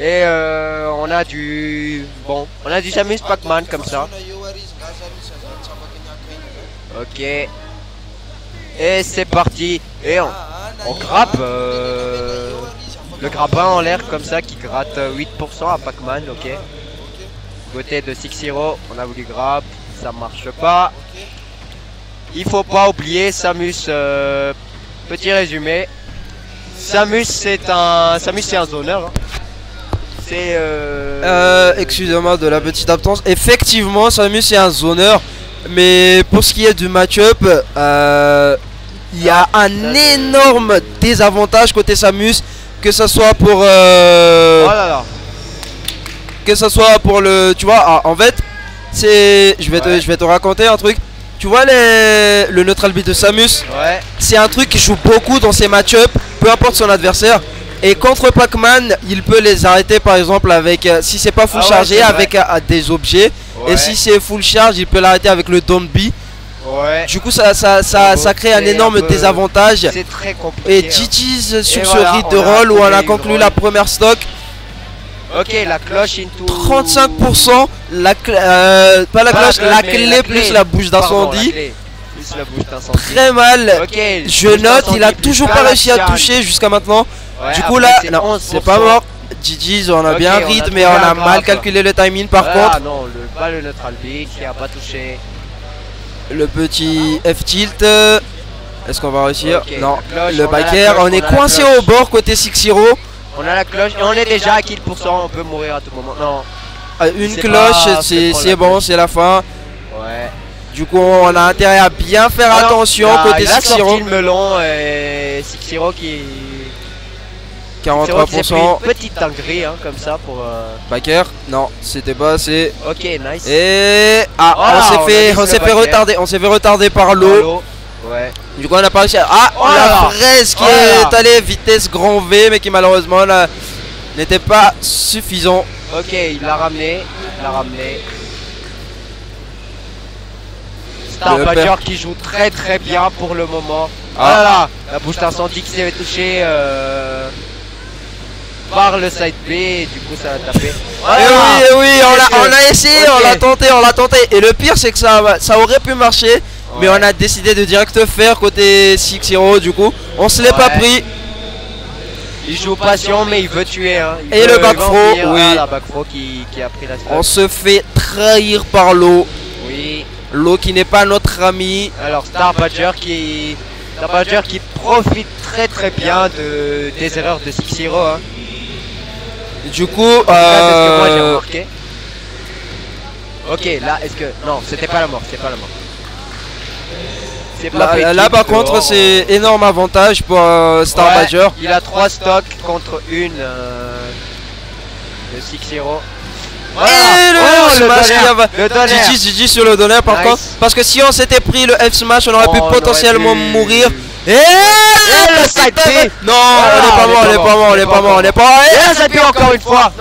Et on a du... Bon, on a du Samus Pac-Man comme ça. Ok. Et c'est parti. Et on grappe le grappin en l'air comme ça qui gratte 8% à Pac-Man, ok. Côté de 6-0, on a voulu grab, ça marche pas. Il faut pas oublier Samus, petit résumé. Samus c'est un zoneur. Hein. C'est excusez-moi de la petite absence. Effectivement, Samus est un zoneur. Mais pour ce qui est du match-up, il y a un énorme désavantage côté Samus. Que ça soit pour oh là là. Que ça soit pour le, tu vois, en fait c'est, je vais te raconter un truc. Tu vois le neutral beat de Samus, c'est un truc qui joue beaucoup dans ses match-up, peu importe son adversaire. Et contre Pac-Man, il peut les arrêter par exemple avec, si c'est pas full chargé, avec des objets. Et si c'est full charge, il peut l'arrêter avec le Don't Be. Du coup ça crée un énorme désavantage. C'est très compliqué. Et GG's sur ce rythme de roll où on a conclu la première stock. Ok, la cloche into 35%, pas la cloche, la clé plus la bouche d'incendie. Très mal. Okay, je note, il a toujours pas réussi à toucher jusqu'à maintenant. Du coup là, non, c'est pas mort. GG's, on a bien rythme, mais on a mal calculé le timing par contre. Ah non, pas le neutral beat qui a pas touché. Le petit F-tilt. Est-ce qu'on va réussir? Non, le biker. On est coincé au bord côté 6-0. On a la cloche et on est déjà à kill %, on peut mourir à tout moment. Non. Une cloche, c'est bon, c'est la fin. Ouais. Du coup, on a intérêt à bien faire attention côté 6-0. Le melon et 6-0 qui... 43%. Une petite dinguerie hein, comme ça pour... Biker, non, c'était pas assez. Ok, nice. Et... Ah, on s'est fait retarder par l'eau. Ouais. Du coup on a pas réussi à... Ah, la fraise qui est allée vitesse grand V mais qui malheureusement n'était pas suffisant. Ok, il l'a ramené. Star Badger qui joue très bien pour le moment. Ah là, la bouche d'incendie qui s'est touchée par le side B et du coup ça a tapé. Et oui, on a essayé, on l'a tenté. Et le pire c'est que ça aurait pu marcher. Mais on a décidé de direct faire côté 6-0 du coup. On se l'est pas pris. Il joue passion mais il veut tuer hein. Et le backthrow, oui. La backthrow qui a pris la stun. On se fait trahir par l'eau. Oui. L'eau qui n'est pas notre ami. Alors Star Badger qui profite très bien des erreurs de 6-0 hein. Du coup c'est ce que moi j'ai remarqué. Ok là est-ce que... Non c'était pas la mort, Là par contre c'est énorme avantage pour Star Badger. Il a 3 stocks contre une de 6-0. Et le smash GG sur le donner par contre. Parce que si on s'était pris le F smash on aurait pu potentiellement mourir. Et le side B. Non, on est pas mort. Et ça pue encore une fois.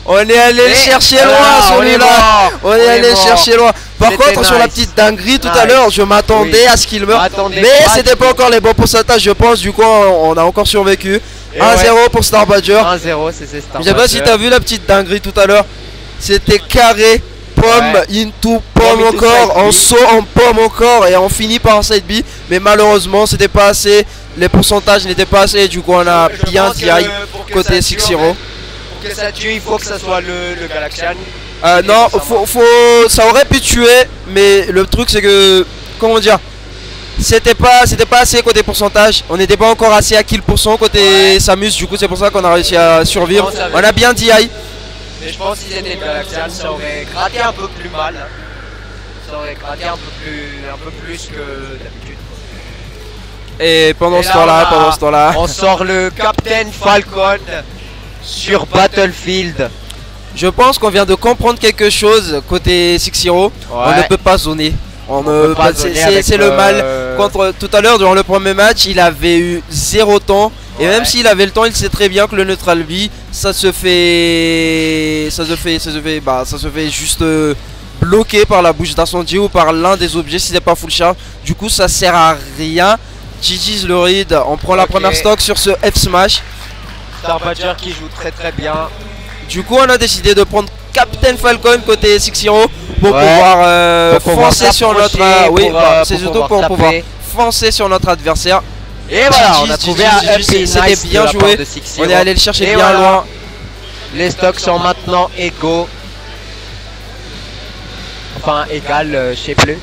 On est allé le chercher loin celui-là. On est allé chercher loin. Par contre sur la petite dinguerie tout à l'heure je m'attendais à ce qu'il meure. Mais c'était pas encore les bons pourcentages je pense. Du coup on a encore survécu. 1-0 pour Star Badger. 1-0 c'est Star Badger. Je sais pas si t'as vu la petite dinguerie tout à l'heure. C'était carré. Pomme into pomme encore. En saut en pomme encore. Et on finit par un side B. Mais malheureusement c'était pas assez. Les pourcentages n'étaient pas assez. Du coup on a bien DI côté 6-0. Que ça tue, il faut que ça soit le Galaxian. Non, ça aurait pu tuer, mais le truc c'est que, comment dire, c'était pas assez côté pourcentage. On n'était pas encore assez à kill % côté Samus, du coup c'est pour ça qu'on a réussi à survivre. On a bien DI. Mais je pense que si c'était le Galaxian, ça aurait gratté un peu plus mal. Ça aurait gratté un peu plus que d'habitude. Et pendant ce temps-là, on sort le Captain Falcon sur Battlefield. Je pense qu'on vient de comprendre quelque chose côté 6-0. On ne peut pas zoner. C'est le mal. Contre tout à l'heure durant le premier match, il avait eu 0 temps. Et même s'il avait le temps, il sait très bien que le neutral B, ça se fait juste bloqué par la bouche d'incendie ou par l'un des objets si c'est pas full charge. Du coup, ça sert à rien. GG's le read. On prend la première stock sur ce F smash. Star Badger qui joue très bien. Du coup, on a décidé de prendre Captain Falcon côté 6-0 pour pouvoir foncer sur notre. Oui, c'est surtout pour pouvoir foncer sur notre adversaire. Et voilà, on a trouvé un c'était bien joué. On est allé le chercher bien loin. Les stocks sont maintenant égaux. Enfin, égal, je sais plus.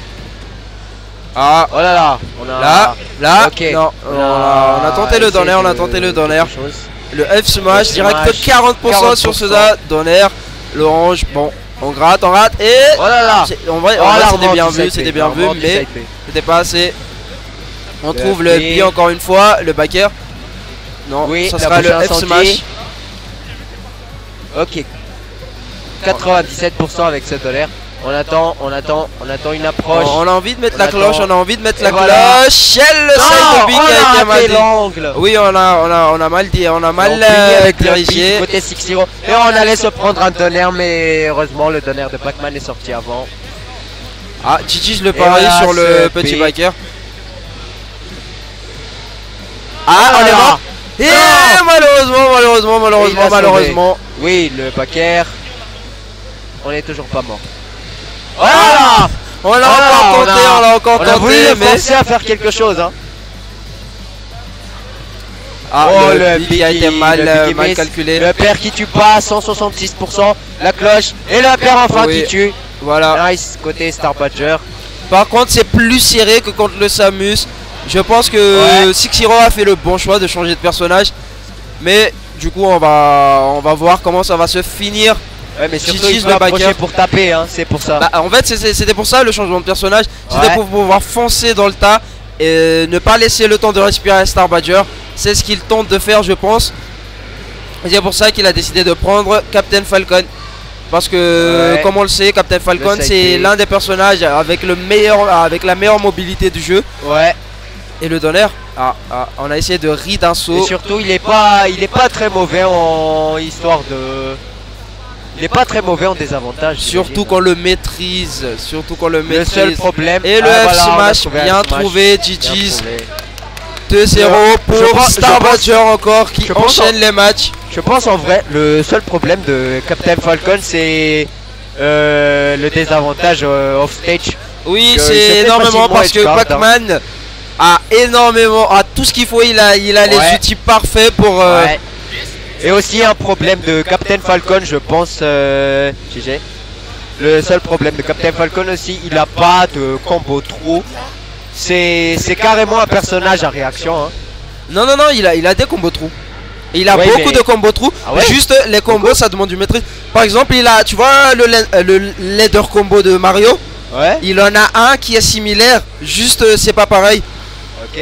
Ah, oh là là, on a là, okay. Non, on a tenté le donner, on a tenté le donner. Le F smash, direct 40% sur cela, donner, l'orange, bon, on gratte, on rate et oh là là, en vrai, c'était bien vu, mais c'était pas assez. On trouve le B encore une fois, le backer. Non, oui, ça sera le F smash. Ok, 97% avec ce dollar. On attend une approche. On a envie de mettre la cloche, on a envie de mettre la cloche. Shell le side B qui a été mal dit. Oui, on a mal dit, on a mal dirigé. Côté 6-0. Et on allait se prendre un donner, mais heureusement le donner de Pac-Man est sorti avant. Ah, Gigi je le parie sur le petit backer. Ah, on est mort. Et malheureusement. Oui, le backer. On est toujours pas mort. Voilà, on l'a encore tenté, mais forcé à faire quelque chose, hein. Ah, le big a été mal calculé. Le père qui tue pas, 166%, la cloche et le père enfin qui tue. Voilà. Nice côté Star Badger. Par contre, c'est plus serré que contre le Samus. Je pense que 6-0 a fait le bon choix de changer de personnage, mais du coup, on va voir comment ça va se finir. Ouais, mais surtout il faut approcher pour taper, hein, c'est pour ça. Bah, en fait, c'était pour ça le changement de personnage. C'était pour pouvoir foncer dans le tas et ne pas laisser le temps de respirer à Star Badger. C'est ce qu'il tente de faire, je pense. Et c'est pour ça qu'il a décidé de prendre Captain Falcon. Parce que, comme on le sait, Captain Falcon, c'est l'un des personnages avec la meilleure mobilité du jeu. Ouais. Et le donner, on a essayé de rir d'un saut. Et surtout, il est pas très mauvais en histoire de. Il est pas très mauvais en désavantage. Surtout qu'on le maîtrise. Le seul problème. Et le F smash bien trouvé, GG's. 2-0 pour Star Badger encore qui enchaîne les matchs. Je pense en vrai, le seul problème de Captain Falcon c'est le désavantage off stage. Oui, c'est énormément parce que Pac-Man a tout ce qu'il faut. Il a les outils parfaits pour. Et aussi un problème de Captain Falcon, je pense, GG. Le seul problème de Captain Falcon aussi, il a pas de combo trop. C'est carrément un personnage à réaction. Hein. Non, il a des combos trous. Il a beaucoup de combos trous. Juste les combos, ça demande du maîtrise. Par exemple, il a, tu vois, le leader combo de Mario. Ouais. Il en a un qui est similaire. Juste, c'est pas pareil. Ok.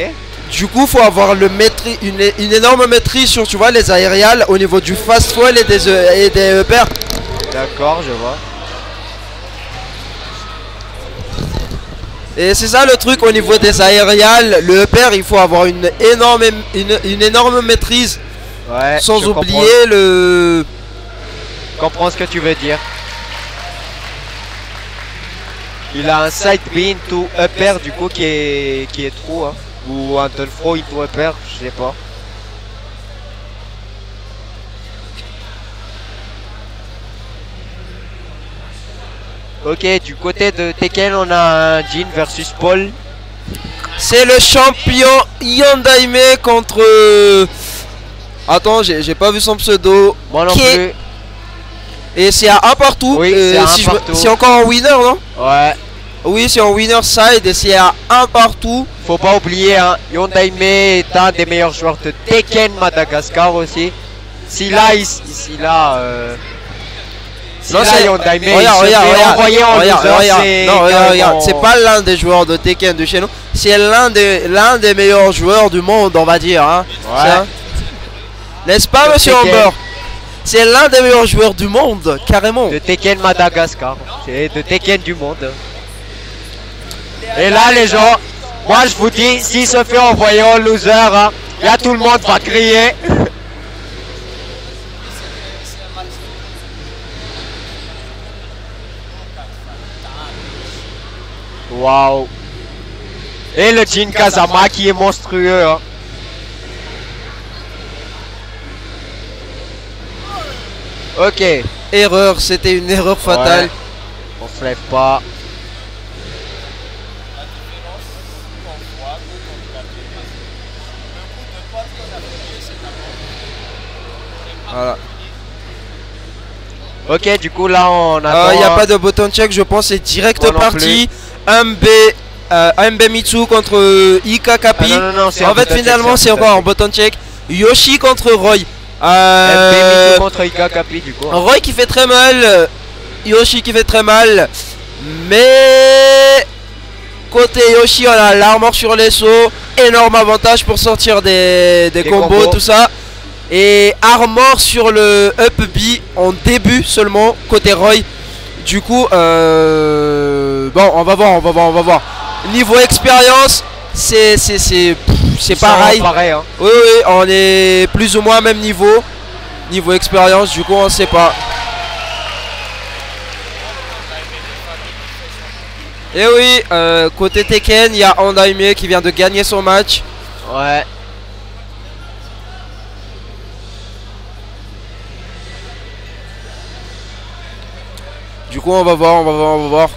Du coup, faut avoir une énorme maîtrise sur, tu vois, les aériales au niveau du fast fall et des EPR. D'accord, je vois. Et c'est ça le truc au niveau des aériales. Le EPR, il faut avoir une énorme maîtrise. Ouais. Sans oublier le. Je comprends ce que tu veux dire. Il a un side bean to upper du coup qui est trop, hein. Ou un down throw into upper, je sais pas. Ok, du côté de Tekken, on a un Jin versus Paul. C'est le champion Yondaime contre. Attends, j'ai pas vu son pseudo. Moi non plus. Et c'est à 1 partout. Oui, c'est encore en winner, non? Ouais. Oui, c'est en winner side et c'est à 1 partout. Faut pas oublier, hein, Yondaime est un des meilleurs joueurs de Tekken Madagascar aussi. Si là, regarde, c'est pas l'un des joueurs de Tekken de chez nous, c'est l'un des meilleurs joueurs du monde, on va dire. Hein. Ouais. N'est-ce pas, monsieur Amber? C'est l'un des meilleurs joueurs du monde, carrément. De Tekken Madagascar, c'est de Tekken du monde. Et là, les gens, moi je vous dis, s'il se fait envoyer en loser, hein, là tout le monde va crier. Waouh. Et le Jin Kazama qui est monstrueux. Hein. Ok. Erreur, c'était une erreur fatale. Ouais. On se lève pas. Voilà. Ok, du coup là on attend. Il n'y a pas de button check, je pense c'est direct parti. MB Mitsu contre Ika Kapi. Non, en fait finalement c'est encore en button check. Yoshi contre Roy. MB Mitsu contre Ika Kapi du coup. Roy qui fait très mal. Yoshi qui fait très mal. Mais côté Yoshi on a l'armor sur les sauts. Énorme avantage pour sortir des combos, tout ça. Et armor sur le up B en début seulement côté Roy. Du coup bon on va voir. Niveau expérience c'est pareil. Hein. Oui on est plus ou moins même niveau. Niveau expérience du coup on sait pas. Et oui côté Tekken il y a Andaime qui vient de gagner son match. Ouais. Du coup on va voir.